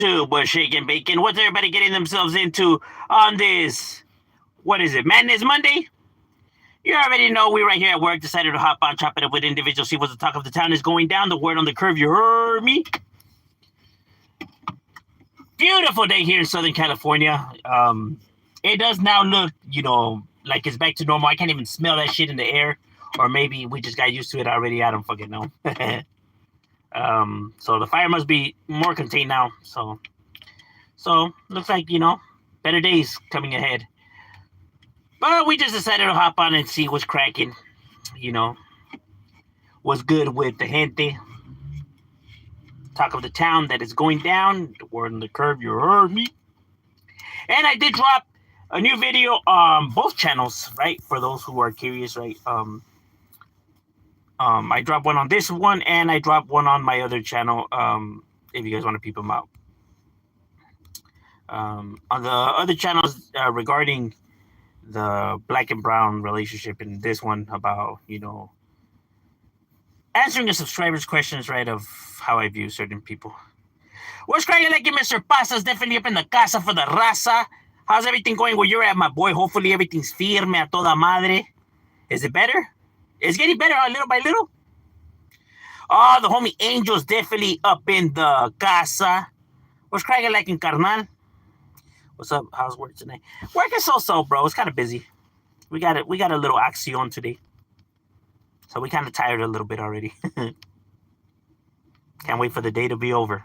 What's shaking bacon? What's everybody getting themselves into on this? What is it? Madness Monday? You already know we right here at work decided to hop on, chop it up with individuals, see what the talk of the town is going down. The word on the curve, you heard me? Beautiful day here in Southern California. It does now look, like it's back to normal. I can't even smell that shit in the air. Or maybe we just got used to it already. I don't fucking know. So the fire must be more contained now. So looks like, better days coming ahead. But we just decided to hop on and see what's cracking. What's good with the gente. Talk of the town that is going down. The word on the curve, you heard me. And I did drop a new video on both channels, right? For those who are curious, right? I dropped one on this one, and I dropped one on my other channel. If you guys want to peep them out. On the other channels regarding the black and brown relationship, and this one about answering the subscribers' questions, right, of how I view certain people. What's cracking like it, Mr. Pasa's definitely up in the casa for the raza. How's everything going where you're at, my boy? Hopefully everything's firme a toda madre. Is it better? It's getting better little by little. Oh, the homie Angel's definitely up in the casa. What's cracking like in carnal? What's up? How's work tonight? Work is so, bro. It's kind of busy. We got a little acción today. So we kind of tired a little bit already. Can't wait for the day to be over.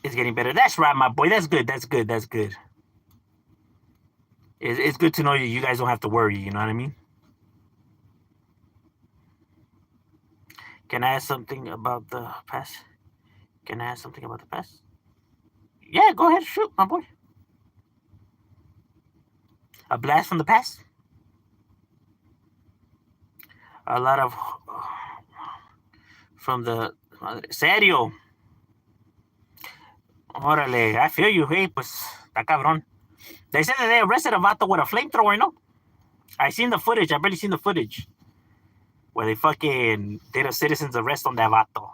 It's getting better. That's right, my boy. That's good. That's good. It's good to know you guys don't have to worry. You know what I mean? Can I ask something about the past? Yeah, go ahead. Shoot, my boy. A blast from the past? A lot of... From the... Serio. Órale, I feel you. Hey, pues, está cabrón. They said that they arrested a vato with a flamethrower, no? I seen the footage. I've barely seen the footage. Where they fucking did a citizen's arrest on that vato.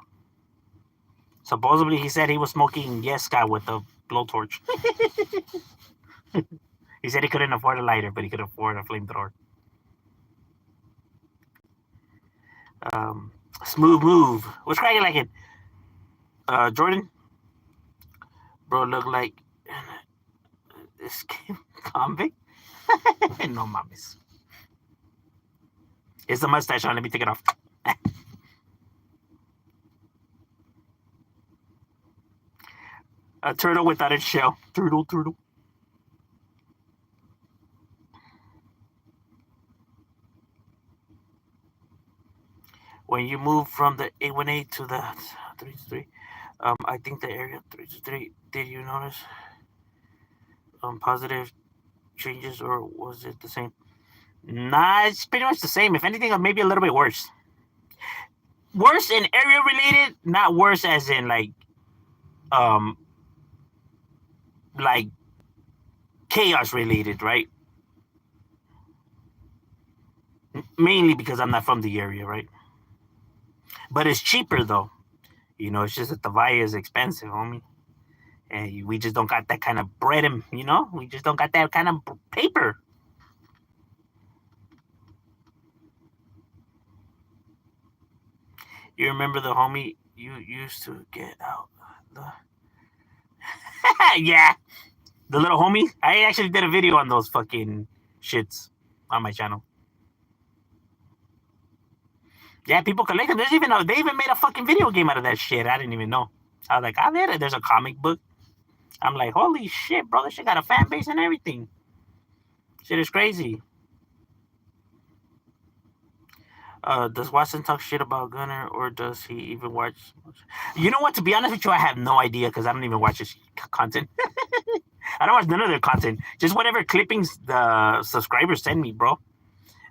Supposedly, he said he was smoking Yesca with a blowtorch. He said he couldn't afford a lighter, but he could afford a flamethrower. Smooth move. What's cracking like it? Jordan? Bro, look like this convict? No mames. It's the mustache on. Let me take it off. A turtle without its shell. Turtle. When you move from the 818 to the 323, I think the area 323, did you notice positive changes, or was it the same? Nah, it's pretty much the same. If anything, maybe a little bit worse. Worse in area related, not worse as in like chaos related, right? Mainly because I'm not from the area, right? But it's cheaper though. It's just that the Via is expensive, homie. And we just don't got that kind of bread, and we just don't got that kind of paper. You remember the homie you used to get out the yeah, the little homie. I actually did a video on those fucking shits on my channel. Yeah, people collect them. They even made a fucking video game out of that shit. I didn't even know. I was like, there's a comic book. I'm like, holy shit, bro, this shit got a fan base and everything. Shit is crazy. Does Watson talk shit about Gunner, or does he even watch? You know what? To be honest with you, I have no idea because I don't even watch his content. I don't watch none of their content. Just whatever clippings the subscribers send me, bro.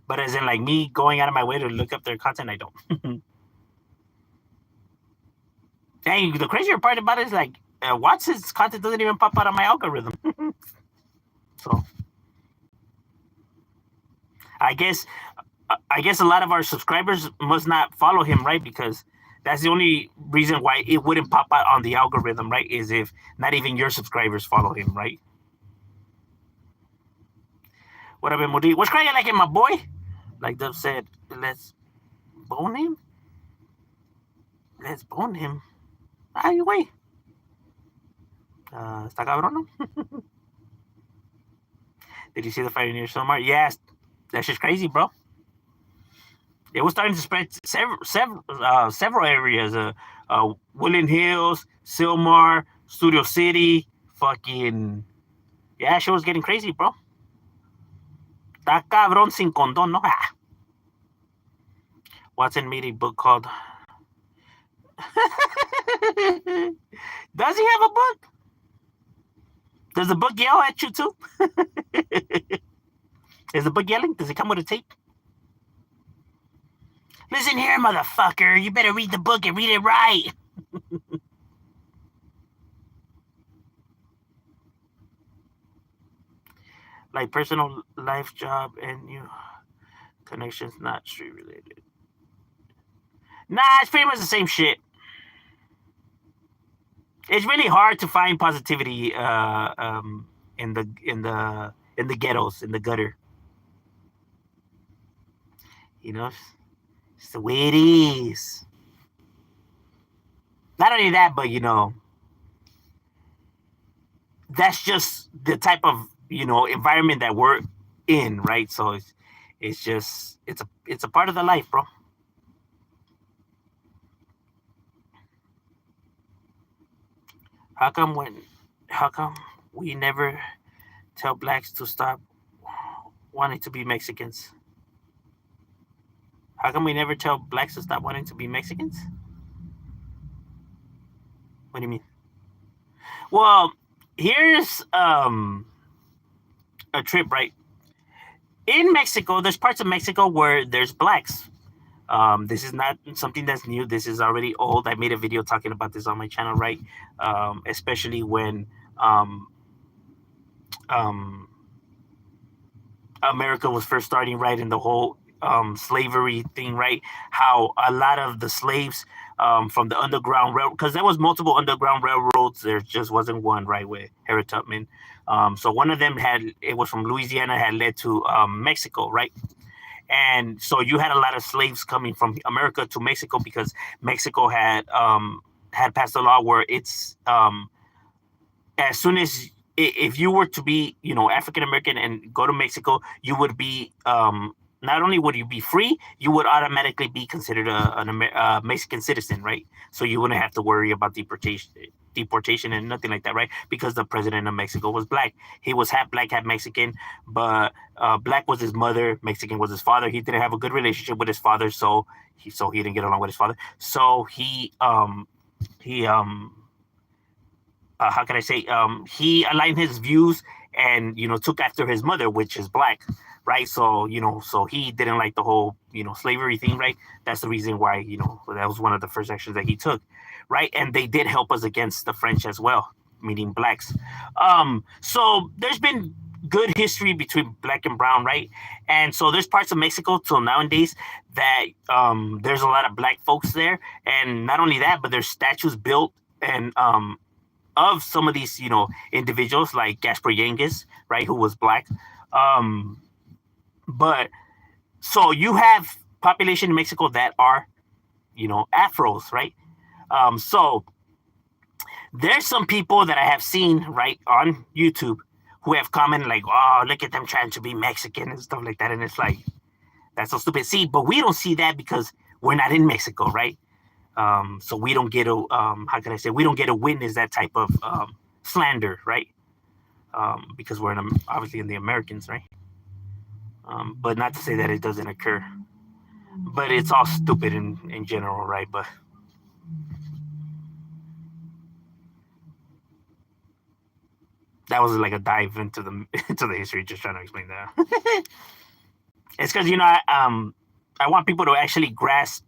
But as in, like, me going out of my way to look up their content, I don't. Dang, the crazier part about it is, like, Watson's content doesn't even pop out on my algorithm. So, I guess I guess a lot of our subscribers must not follow him, right? Because that's the only reason why it wouldn't pop out on the algorithm, right? Is if not even your subscribers follow him, right? What up, MOD? What's crying like him, my boy? Like Dub said, let's bone him. Let's bone him. Ay, güey. Está cabrón, ¿no? Did you see the fire near Silmar? Yes. That's just crazy, bro. It was starting to spread several areas. Woodland Hills, Silmar, Studio City, fucking... Yeah, shit was getting crazy, bro. Está cabrón sin condón, ¿no? Ah. Watson made a book called... Does he have a book? Does the book yell at you too? Is the book yelling? Does it come with a tape? Listen here, motherfucker. You better read the book and read it right. Like personal life, job, and new connections, not street related. Nah, it's pretty much the same shit. It's really hard to find positivity in the ghettos, in the gutter. You know, it's the way it is. Not only that, but you know, that's just the type of environment that we're in, right? So it's just it's a part of the life, bro. How come we never tell blacks to stop wanting to be Mexicans? How come we never tell blacks to stop wanting to be Mexicans? What do you mean? Well, here's a trip, right? In Mexico, there's parts of Mexico where there's blacks. This is not something that's new. This is already old. I made a video talking about this on my channel, right? Especially when America was first starting, right, in the whole slavery thing, right? How a lot of the slaves from the Underground Railroad, because there was multiple Underground Railroads, there just wasn't one, right, with Harriet Tubman. So one of them it was from Louisiana, had led to Mexico, right? And so you had a lot of slaves coming from America to Mexico because Mexico had passed a law where it's as soon as if you were to be African American and go to Mexico, you would be not only would you be free, you would automatically be considered a Mexican citizen, right? So you wouldn't have to worry about deportation and nothing like that, right? Because the president of Mexico was black. He was half black, half Mexican, but black was his mother, Mexican was his father. He didn't have a good relationship with his father, so he didn't get along with his father. So he how can I say? He aligned his views and took after his mother, which is black, right? So so he didn't like the whole slavery thing, right? That's the reason why that was one of the first actions that he took, right? And they did help us against the French as well, meaning blacks. So there's been good history between black and brown, right? And so there's parts of Mexico till nowadays that there's a lot of black folks there, and not only that, but there's statues built and of some of these, individuals like Gaspar Yangues, right, who was black. But so you have population in Mexico that are, Afros, right? So there's some people that I have seen, right, on YouTube who have commented like, oh, look at them trying to be Mexican and stuff like that. And it's like, that's so stupid. See, but we don't see that because we're not in Mexico, right? So we don't get to, how can I say, we don't get to witness that type of slander, right? Because we're obviously in the Americans, right? But not to say that it doesn't occur. But it's all stupid in general, right? But that was like a dive into the history, just trying to explain that. It's because I want people to actually grasp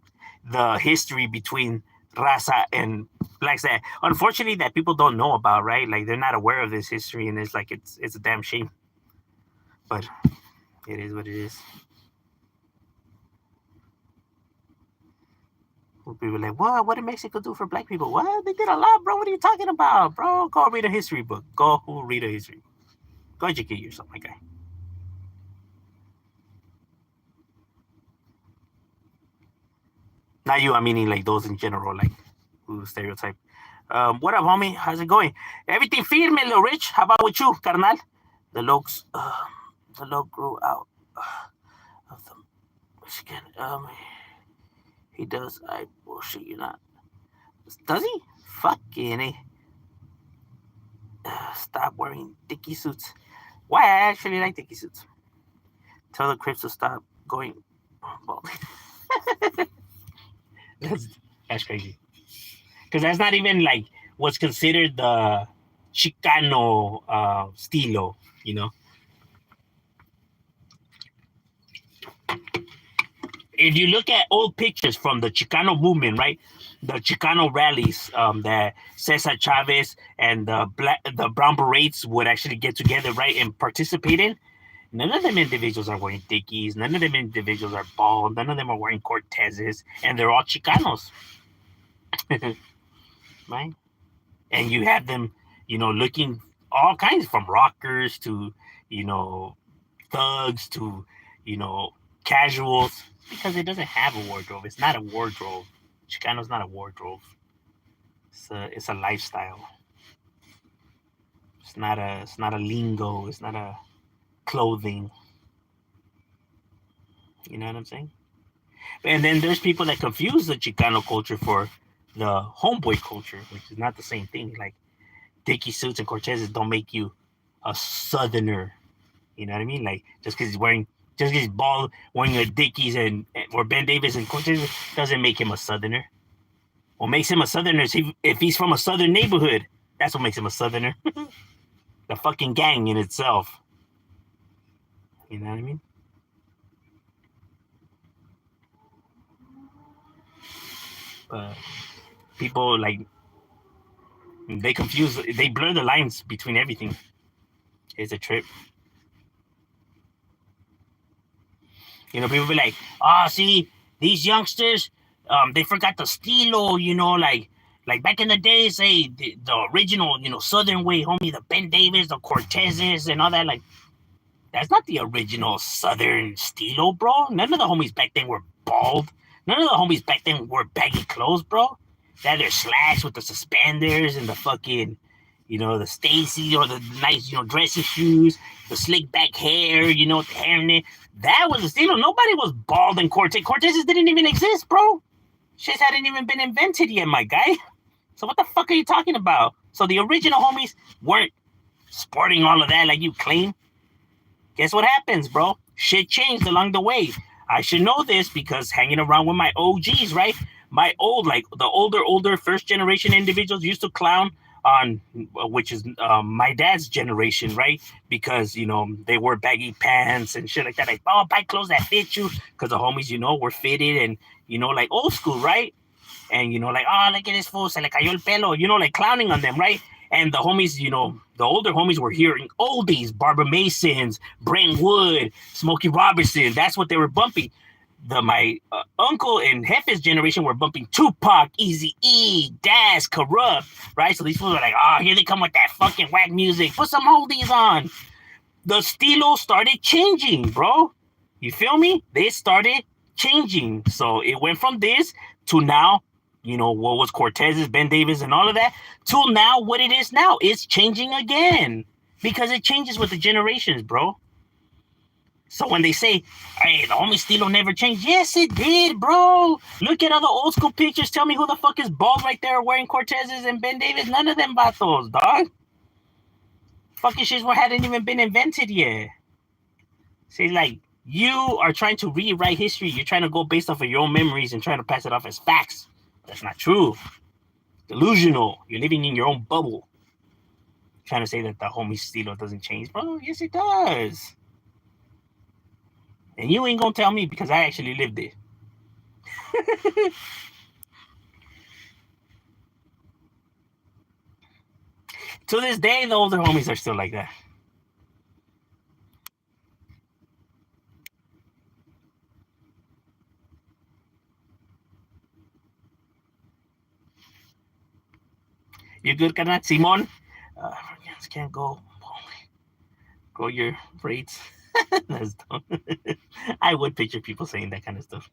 the history between raza and blacks that unfortunately that people don't know about, right? Like they're not aware of this history, and it's like it's a damn shame. But it is what it is. People like, what? What did Mexico do for black people? What? They did a lot, bro. What are you talking about, bro? Go read a history book. Go read a history book. Go educate yourself, my guy. Not you, I'm meaning like those in general, like who stereotype. What up, homie? How's it going? Everything firme, little Rich. How about with you, carnal? The Lokes, the Loke grew out of the Michigan. He does. I bullshit you not. Does he? Fucking eh. Stop wearing dicky suits. Why? I actually like dicky suits. Tell the Crips to stop going bald. that's crazy. Because that's not even like what's considered the Chicano stilo, you know? If you look at old pictures from the Chicano movement, right? The Chicano rallies that Cesar Chavez and the Brown Berets would actually get together, right, and participate in. None of them individuals are wearing dickies. None of them individuals are bald. None of them are wearing Cortezes, and they're all Chicanos, right? And you have them, looking all kinds from rockers to, thugs to, casuals, because it doesn't have a wardrobe. It's not a wardrobe. Chicano's not a wardrobe. It's a lifestyle. It's not a lingo. It's not a clothing. You know what I'm saying? And then there's people that confuse the Chicano culture for the homeboy culture, which is not the same thing. Like Dickie suits and Cortezes don't make you a southerner. You know what I mean? Like just because he's bald, wearing a Dickies or Ben Davis and Cortez doesn't make him a southerner. What makes him a southerner is if he's from a southern neighborhood. That's what makes him a southerner. The fucking gang in itself. You know what I mean? People like they blur the lines between everything. It's a trip. People be like, see, these youngsters, they forgot the stilo, like back in the days, say the original, Southern way, homie, the Ben Davis, the Cortezes, and all that. Like, that's not the original Southern stilo, bro. None of the homies back then were bald. None of the homies back then wore baggy clothes, bro. They had their slacks with the suspenders and the fucking, the Stacy or the nice, dressy shoes, the slick back hair, the hairnet. That was the stilo. Nobody was bald in Cortez. Cortezes didn't even exist, bro. Shit hadn't even been invented yet, my guy. So what the fuck are you talking about? So the original homies weren't sporting all of that like you claim. Guess what happens, bro? Shit changed along the way. I should know this because hanging around with my OGs, right? My the older first generation individuals used to clown on, which is my dad's generation, right? Because, they wore baggy pants and shit like that. Like, buy clothes that fit you. Because the homies, were fitted and, like old school, right? And, like, look at this fool, se le cayó el pelo, like clowning on them, right? And the homies, the older homies were hearing oldies, Barbara Masons, Brent Wood, Smokey Robinson. That's what they were bumping. My uncle and Jefe's generation were bumping Tupac, Eazy-E, Daz, Corrupt, right? So these fools were like, here they come with that fucking whack music. Put some oldies on. The stilo started changing, bro. You feel me? They started changing. So it went from this to now, what was Cortez's, Ben Davis, and all of that, till now what it is now. It's changing again because it changes with the generations, bro. So when they say, hey, the homie stilo never changed, yes, it did, bro. Look at all the old school pictures. Tell me who the fuck is bald right there wearing Cortezes and Ben Davis. None of them vatos, dog. Fucking shit hadn't even been invented yet. See, like, you are trying to rewrite history. You're trying to go based off of your own memories and trying to pass it off as facts. That's not true. Delusional. You're living in your own bubble. Trying to say that the homie stilo doesn't change, bro. Yes, it does. And you ain't gonna tell me because I actually lived it. To this day, the older homies are still like that. You good, carnal? Simon? Can't grow your braids. That's dumb. I would picture people saying that kind of stuff.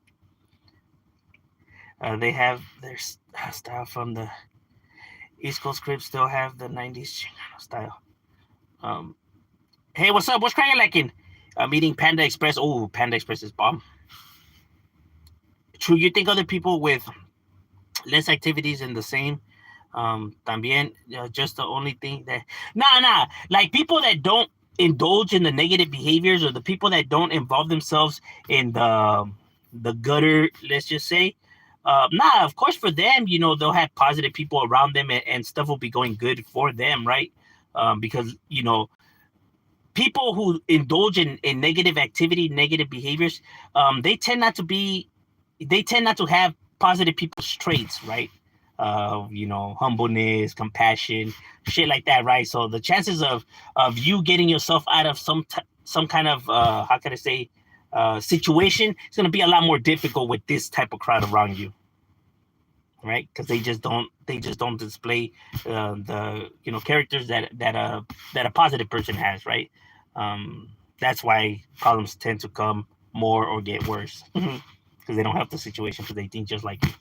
They have their style from the East Coast Cribs, still have the 90s Chicano style. Hey, what's up? What's cracking like in? I'm eating Panda Express. Oh, Panda Express is bomb. True, you think other people with less activities in the same también, just the only thing that nah, like people that don't indulge in the negative behaviors, or the people that don't involve themselves in the gutter, let's just say, nah, of course for them, they'll have positive people around them, and stuff will be going good for them, right? Because people who indulge in negative activity, negative behaviors, they tend not to have positive people's traits, right? Humbleness, compassion, shit like that, right? So the chances of you getting yourself out of some kind of how can I say situation is going to be a lot more difficult with this type of crowd around you, right? Because they just don't display the characters that a positive person has, right? That's why problems tend to come more or get worse because they don't help the situation, because they think just like you.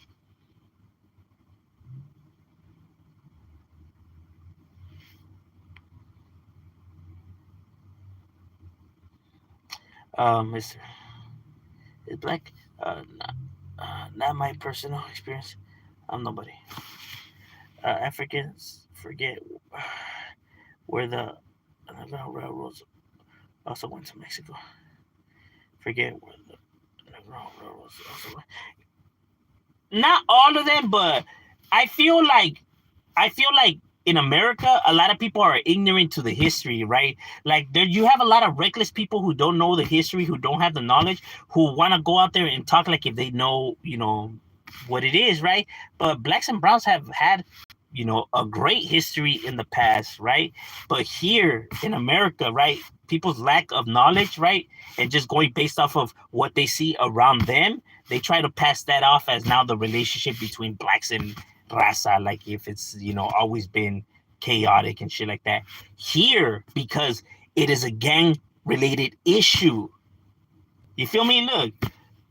Mr. is black. Not my personal experience. I'm nobody. Africans forget where the Underground Railroads also went to Mexico. Forget where the Underground Railroads also went. Not all of them, but I feel like in America, a lot of people are ignorant to the history, right? Like you have a lot of reckless people who don't know the history, who don't have the knowledge, who want to go out there and talk like if they know, what it is, right? But blacks and browns have had, a great history in the past, right? But here in America, right, people's lack of knowledge, right, and just going based off of what they see around them, they try to pass that off as now the relationship between blacks and raza, like if it's always been chaotic and shit like that. Here, because it is a gang related issue, you feel me? Look,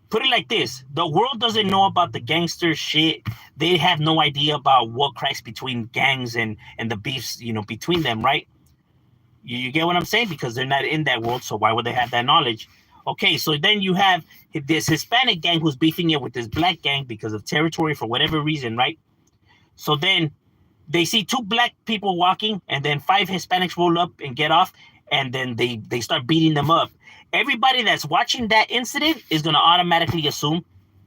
put it like this: the world doesn't know about the gangster shit. They have no idea about what cracks between gangs and the beefs between them, right? You get what I'm saying? Because they're not in that world, so why would they have that knowledge? Okay, so then you have this Hispanic gang who's beefing it with this black gang because of territory for whatever reason, right? So then they see two black people walking, and then 5 Hispanics roll up and get off, and then they start beating them up. Everybody that's watching that incident is going to automatically assume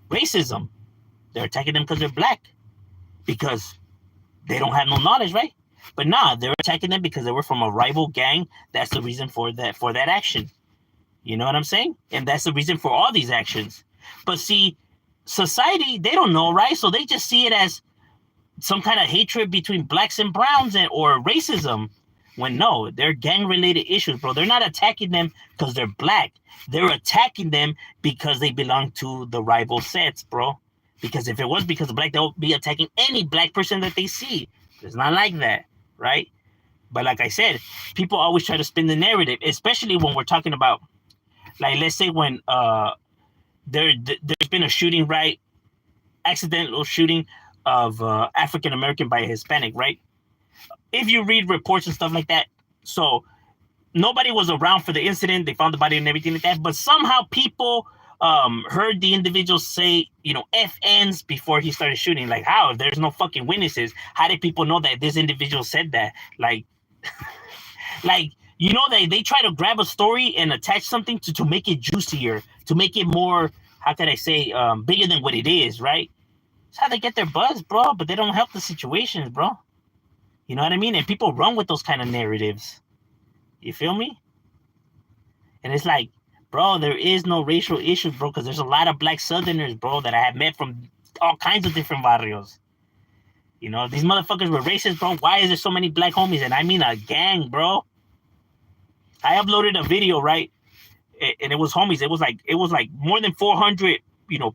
racism. They're attacking them because they're black, because they don't have no knowledge, right? But nah, they're attacking them because they were from a rival gang. That's the reason for that action. You know what I'm saying? And that's the reason for all these actions. But see, society, they don't know, right? So they just see it as some kind of hatred between blacks and browns or racism, when no, they're gang-related issues, bro. They're not attacking them because they're black. They're attacking them because they belong to the rival sets, bro. Because if it was because of black, they'll be attacking any black person that they see. It's not like that, right? But like I said, people always try to spin the narrative, especially when we're talking about, like, let's say when there's been a shooting, right? Accidental shooting of African American by a Hispanic, right? If you read reports and stuff like that, so nobody was around for the incident. They found the body and everything like that. But somehow people heard the individual say, FNs before he started shooting. Like, how? If there's no fucking witnesses, how did people know that this individual said that? Like, they try to grab a story and attach something to make it juicier, to make it more, how can I say, bigger than what it is, right? That's how they get their buzz, bro. But they don't help the situations, bro. You know what I mean? And people run with those kind of narratives. You feel me? And it's like, bro, there is no racial issues, bro, because there's a lot of black Southerners, bro, that I have met from all kinds of different barrios. These motherfuckers were racist, bro. Why is there so many black homies? And I mean a gang, bro. I uploaded a video, right? And it was homies. It was like more than 400,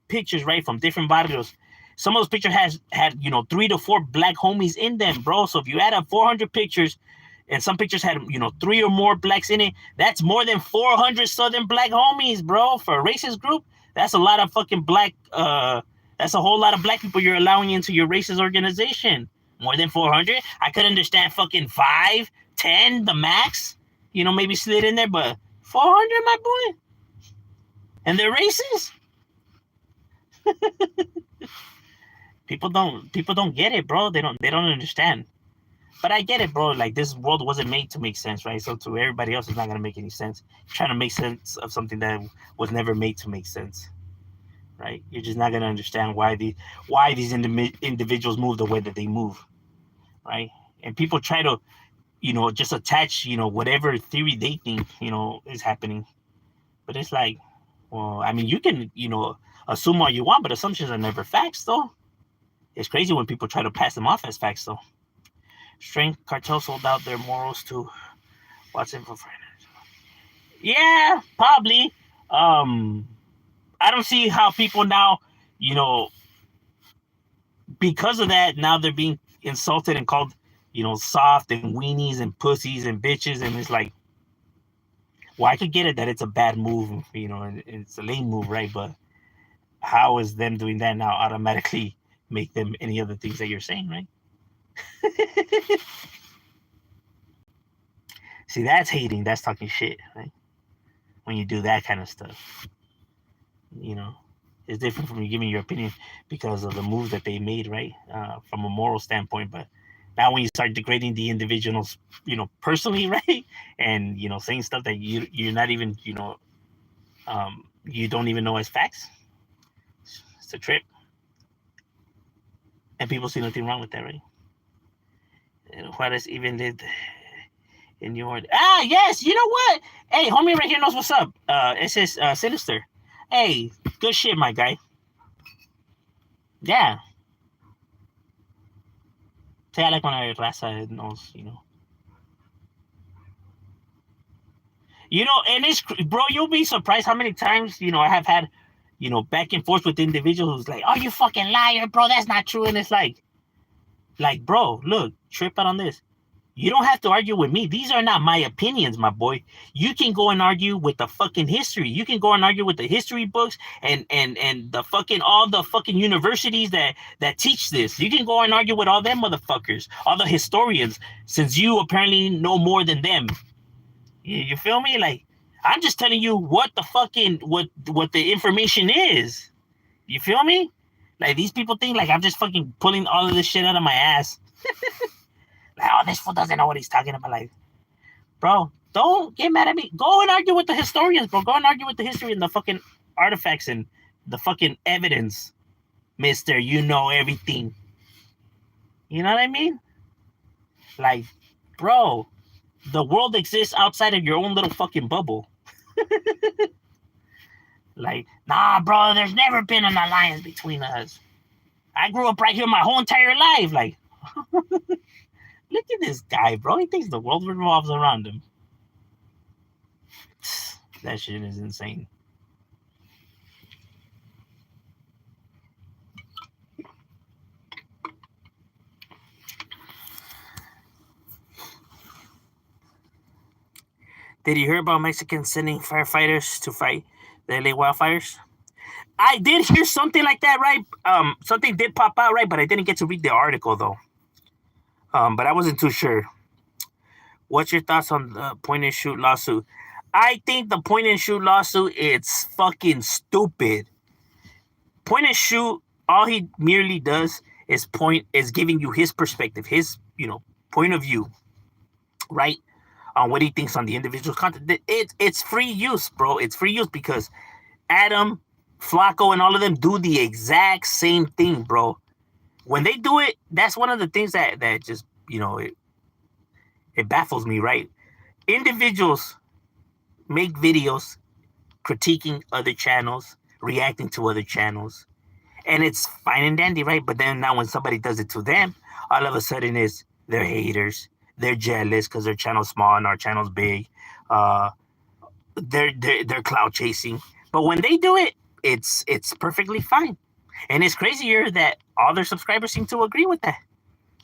pictures, right, from different barrios. some of those pictures had 3 to 4 black homies in them, bro. So if you add up 400 pictures, and some pictures had 3 or more blacks in it, that's more than 400 Southern black homies, bro. For a racist group, that's a lot of fucking black. That's a whole lot of black people you're allowing into your racist organization. More than 400. I could understand fucking 5, 10, the max. Maybe slid in there, but 400, my boy. And they're racist. People don't get it, bro. They don't understand. But I get it, bro. Like, this world wasn't made to make sense, right? So to everybody else, it's not gonna make any sense. You're trying to make sense of something that was never made to make sense, right? You're just not gonna understand why these individuals move the way that they move, right? And people try to, just attach, whatever theory they think, is happening. But it's like, well, I mean, you can, assume all you want, but assumptions are never facts, though. It's crazy when people try to pass them off as facts, though. Strength cartel sold out their morals to Watson for finance. Yeah, probably. I don't see how people now, because of that, now they're being insulted and called, soft and weenies and pussies and bitches. And it's like, well, I could get it that it's a bad move, and it's a lame move, right? But how is them doing that now automatically make them any other things that you're saying, right? See, that's hating. That's talking shit, right? When you do that kind of stuff, it's different from you giving your opinion because of the moves that they made, right? From a moral standpoint. But now when you start degrading the individuals, personally, right? And, saying stuff that you're not even, you don't even know as facts. It's a trip. And people see nothing wrong with that, right? And Juarez even did in your... yes, you know what? Hey, homie right here knows what's up. It says Sinister. Hey, good shit, my guy. Yeah. Say I like when I raza knows, and it's... Bro, you'll be surprised how many times, I have had, back and forth with individuals who's like, oh, you fucking liar, bro, that's not true. And it's like, bro, look, trip out on this. You don't have to argue with me. These are not my opinions, my boy. You can go and argue with the fucking history. You can go and argue with the history books and the fucking all the fucking universities that teach this. You can go and argue with all them motherfuckers, all the historians, since you apparently know more than them. You feel me? Like, I'm just telling you what the fucking what the information is. You feel me? Like, these people think like I'm just fucking pulling all of this shit out of my ass. Like, oh, this fool doesn't know what he's talking about. Like, bro, don't get mad at me. Go and argue with the historians, bro. Go and argue with the history and the fucking artifacts and the fucking evidence, mister. You know everything. You know what I mean? Like, bro, the world exists outside of your own little fucking bubble. Like, nah, bro, there's never been an alliance between us. I grew up right here my whole entire life. Like, look at this guy, bro. He thinks the world revolves around him. That shit is insane. Did you hear about Mexicans sending firefighters to fight the LA wildfires? I did hear something like that, right? Something did pop out, right? But I didn't get to read the article, though. But I wasn't too sure. What's your thoughts on the point and shoot lawsuit? I think the point and shoot lawsuit, it's fucking stupid. Point and shoot, all he merely does is giving you his perspective, his, point of view, right? On what he thinks on the individual content. It's free use, bro. It's free use because Adam, Flacco, and all of them do the exact same thing, bro. When they do it, that's one of the things that just, it baffles me, right? Individuals make videos critiquing other channels, reacting to other channels, and it's fine and dandy, right? But then now when somebody does it to them, all of a sudden they're haters, they're jealous because their channel's small and our channel's big. They're clout chasing. But when they do it, it's perfectly fine. And it's crazier that all their subscribers seem to agree with that.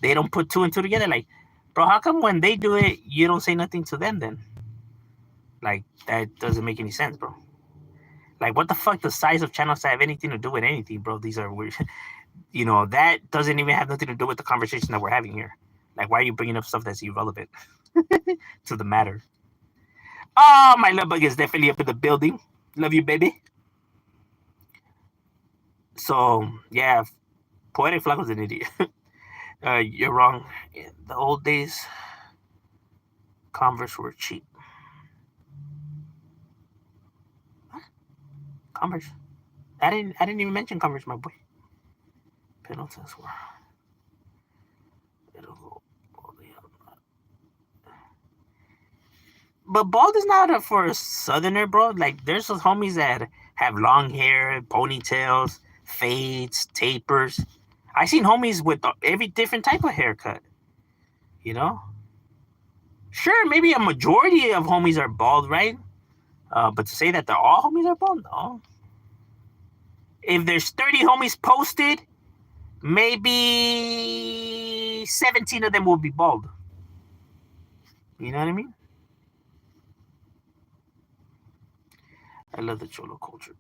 They don't put two and two together. Like, bro, how come when they do it, you don't say nothing to them then? Like, that doesn't make any sense, bro. Like, what the fuck does size of channels have anything to do with anything, bro? These are weird. That doesn't even have nothing to do with the conversation that we're having here. Like, why are you bringing up stuff that's irrelevant to the matter? Oh, my love bug is definitely up in the building. Love you, baby. So, yeah, Poetic Flag was an idiot. You're wrong. In the old days, Converse were cheap. What? Converse? I didn't even mention Converse, my boy. Pendletons were. It'll go. But bald is not for a southerner, bro. Like, there's those homies that have long hair, ponytails, fades, tapers. I seen homies with every different type of haircut. Sure, maybe a majority of homies are bald, right? But to say that they're all homies are bald, no. If there's 30 homies posted, maybe 17 of them will be bald. You know what I mean? I love the Cholo culture.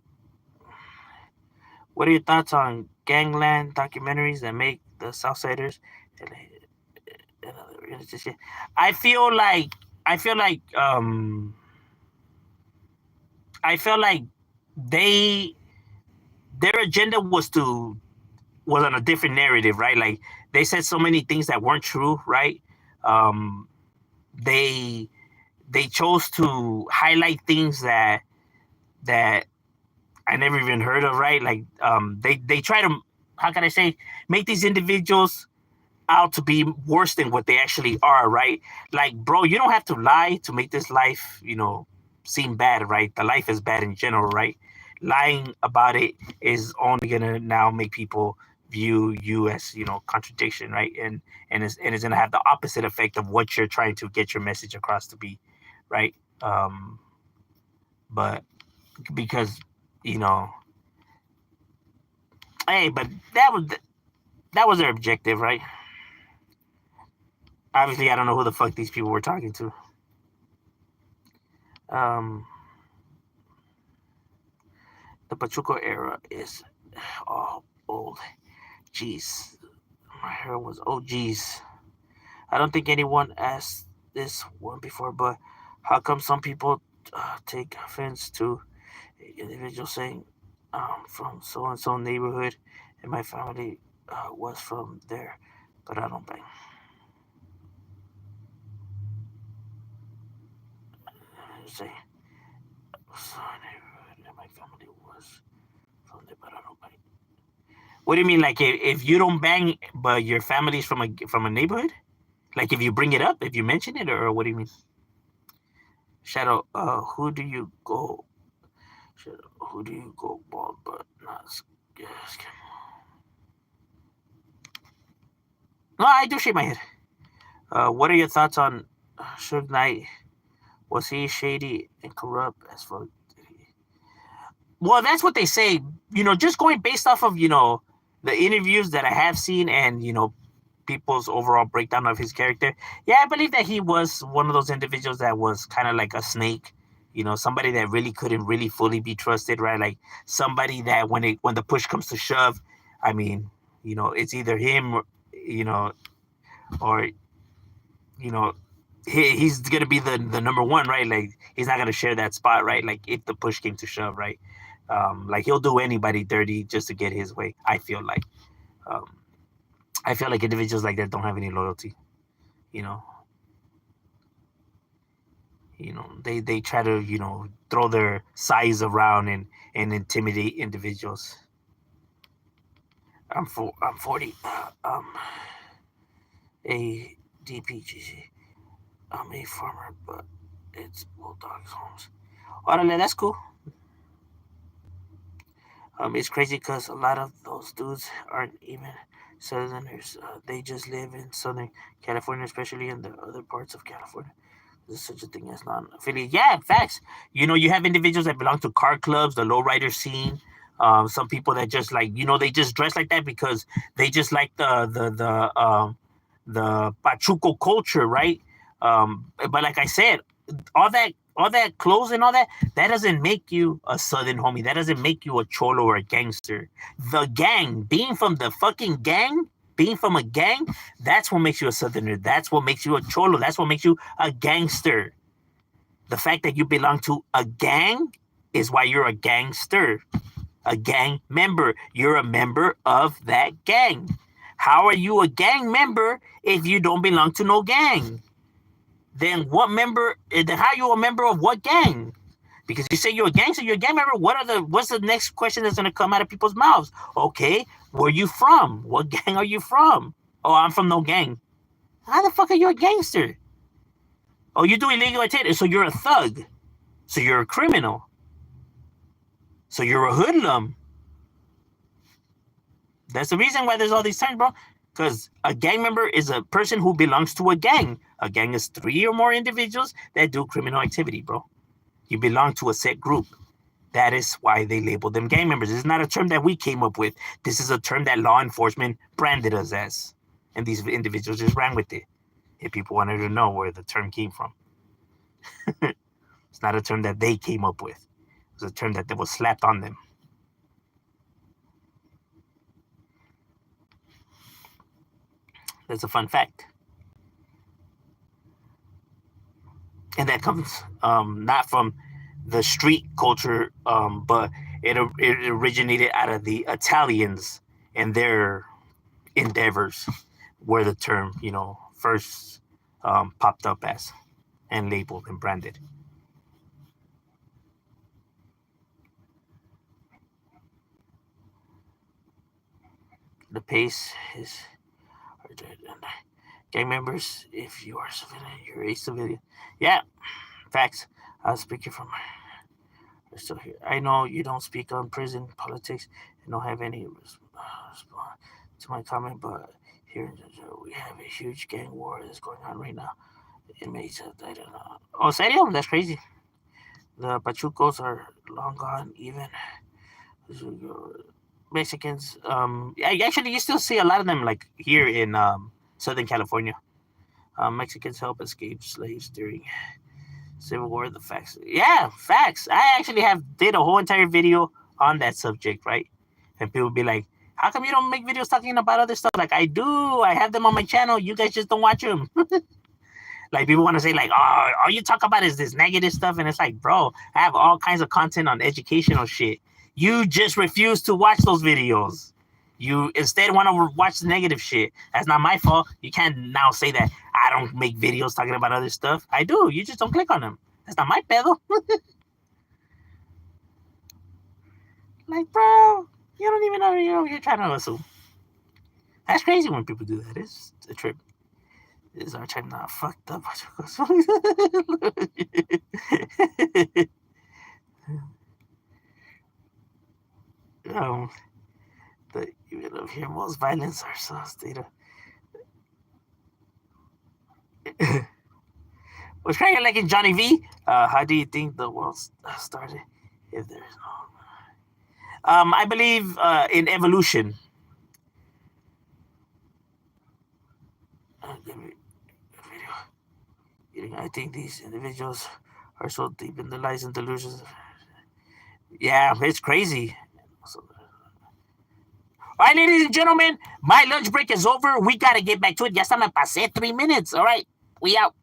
What are your thoughts on gangland documentaries that make the Southsiders? I feel like their agenda was on a different narrative, right? Like, they said so many things that weren't true, right? They chose to highlight things that I never even heard of, right? Like, they try to, how can I say, make these individuals out to be worse than what they actually are, right? Like, bro, you don't have to lie to make this life, seem bad, right? The life is bad in general, right? Lying about it is only gonna now make people view you as, contradiction, right? And it's gonna have the opposite effect of what you're trying to get your message across to be, right? But because hey, but that was their objective, right? Obviously, I don't know who the fuck these people were talking to. The Pachuco era is old. Jeez. My hair was, geez. I don't think anyone asked this one before, but how come some people take offense to individuals saying, from so-and-so neighborhood, and my family was from there, but I don't bang. Say, so neighborhood, and my family was from there, but I don't bang. What do you mean, like, if you don't bang, but your family's from a neighborhood? Like, if you bring it up, if you mention it, or what do you mean? Shadow, who do you go bald but not scared? No, I do shave my head. What are your thoughts on Suge Knight? Was he shady and corrupt as fuck? Well, that's what they say. Just going based off of, the interviews that I have seen and, people's overall breakdown of his character. Yeah, I believe that he was one of those individuals that was kind of like a snake. Somebody that really couldn't really fully be trusted, right? Like, somebody that when the push comes to shove, I mean, it's either him, or he's gonna be the number one, right? Like, he's not gonna share that spot, right? Like, if the push came to shove, right? Like, he'll do anybody dirty just to get his way. I feel like individuals like that don't have any loyalty. They try to throw their size around and intimidate individuals. I'm 40. A DPGC. I'm a farmer, but it's Bulldogs homes. Orale, that's cool. It's crazy because a lot of those dudes aren't even Southerners. They just live in Southern California, especially in the other parts of California. There's such a thing as non-affiliate. Yeah, facts. You have individuals that belong to car clubs, the lowrider scene. Some people that just like, they just dress like that because they just like the Pachuco culture, right? But like I said, all that clothes and all that doesn't make you a Southern homie. That doesn't make you a cholo or a gangster. The gang, being from the fucking gang, being from a gang, that's what makes you a Southerner. That's what makes you a cholo. That's what makes you a gangster. The fact that you belong to a gang is why you're a gangster. A gang member. You're a member of that gang. How are you a gang member if you don't belong to no gang? Then how are you a member of what gang? Because you say you're a gangster, you're a gang member. What's the next question that's gonna come out of people's mouths? Okay, where you from? What gang are you from? Oh, I'm from no gang. How the fuck are you a gangster? Oh, you do illegal activity, so you're a thug. So you're a criminal. So you're a hoodlum. That's the reason why there's all these terms, bro. Because a gang member is a person who belongs to a gang. A gang is 3 or more individuals that do criminal activity, bro. You belong to a set group. That is why they label them gang members. This is not a term that we came up with. This is a term that law enforcement branded us as. And these individuals just ran with it. If people wanted to know where the term came from. It's not a term that they came up with. It was a term that was slapped on them. That's a fun fact. And that comes not from the street culture, but it originated out of the Italians and their endeavors, where the term, first popped up as and labeled and branded. The pace is gang members. If you are civilian, you're a civilian. Yeah, facts. I was speaking from. We're still here. I know you don't speak on prison politics and don't have any response to my comment, but here in Georgia, we have a huge gang war that's going on right now. Inmates have died. Oh, serio? That's crazy. The Pachucos are long gone. Even Mexicans. Actually, you still see a lot of them, like here in Southern California. Mexicans help escape slaves during Civil War. The facts. Yeah, facts. I actually did a whole entire video on that subject, right? And people be like, how come you don't make videos talking about other stuff? Like, I do. I have them on my channel. You guys just don't watch them. Like, people want to say, like, oh, all you talk about is this negative stuff. And it's like, bro, I have all kinds of content on educational shit. You just refuse to watch those videos. You instead want to watch the negative shit. That's not my fault. You can't now say that I don't make videos talking about other stuff. I do. You just don't click on them. That's not my pedo. Like, bro, you don't even know you're trying to assume. That's crazy when people do that. It's a trip. Is our time not fucked up? The event of here most violence are so state of was kind of like in Johnny V. How do you think the world started? If there's no, I believe in evolution. I think these individuals are so deep in the lies and delusions. Yeah, it's crazy. All right, ladies and gentlemen, my lunch break is over. We got to get back to it. Ya hasta me pasé 3 minutes. All right, we out.